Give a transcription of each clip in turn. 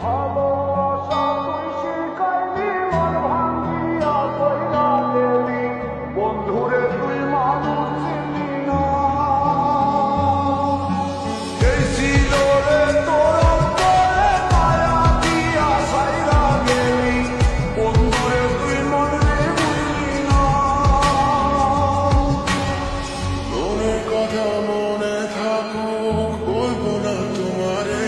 ভালোবাসা তুই শিখাইলি মন ভাঙ্গিয়া কইরা গেলি বন্ধুরে তুই মানুষ চিনলি না এই ছিল রে তোর অন্তরে মায়া দিয়া ছাইরা গেলি বন্ধুরে তুই মনে বুঝলি না তোর কথা মনে থাকুক বলবো না তোমারে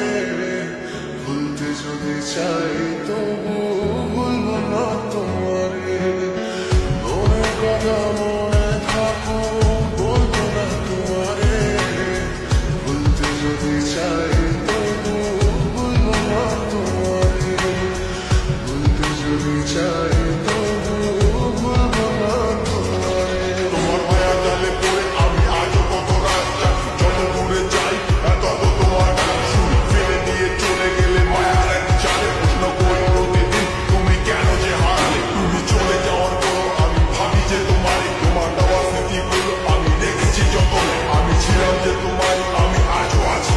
ভুলতে যদি চাই তবু ভুলবো না তোমারে তোর কথা মনে থাকুক বলবো না তোমারে ভুলতে যদি চাই তবু ভুলবো না তোমারে ভুলতে যদি চাই তবু ভুলবো না তোমারে তোমার মায়া জালে পড়ে আমি আজও কত রাত জাগি যত দূরে যাই তত তোমার গান শুনি ফেলে দিয়ে চলে গেলে মায়ার এক চালে প্রশ্ন করি প্রতিদিন তুমি কেন যে হারালে তুমি চলে যাওয়ার পর আমি ভাবি যে তোমারই তোমার দেওয়া স্মৃতিগুলো আমি দেখেছি যতনে আমি ছিলাম যে তোমারই আমি আজও আছি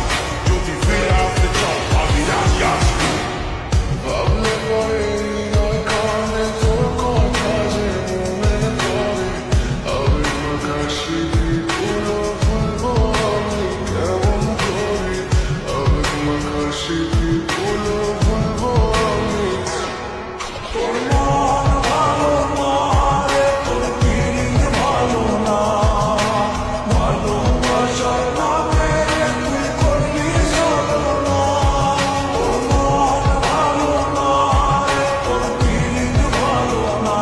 যদি ফিরে আসতে চাও আমি রাজি আছি ভাবলে পরে হৃদয় কাঁদে তোর কথা যে মনে পড়ে আবেগ মাখা স্মৃতিগুলো ভুলবো আমি কেমন করে আবেগ মাখা স্মৃতিগুলো ভুলবো আমি তোর মন ভালো না রে তোর ফিলিং ভালো না ভালোবাসার নামে তুই করলি ছলনা তোর মন ভালো না রে তোর ফিলিং ভালো না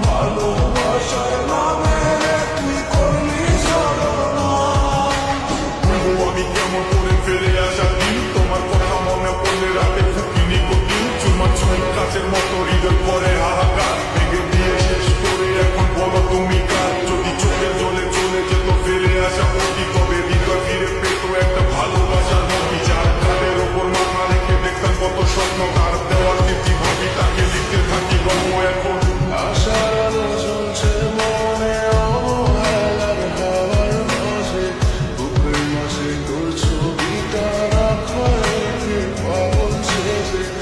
ভালোবাসার নামে তুই করলি ছলনা বলবো আমি কেমন করে ফিরে আসা দিন তোমার কথা মনে পড়লে রাতে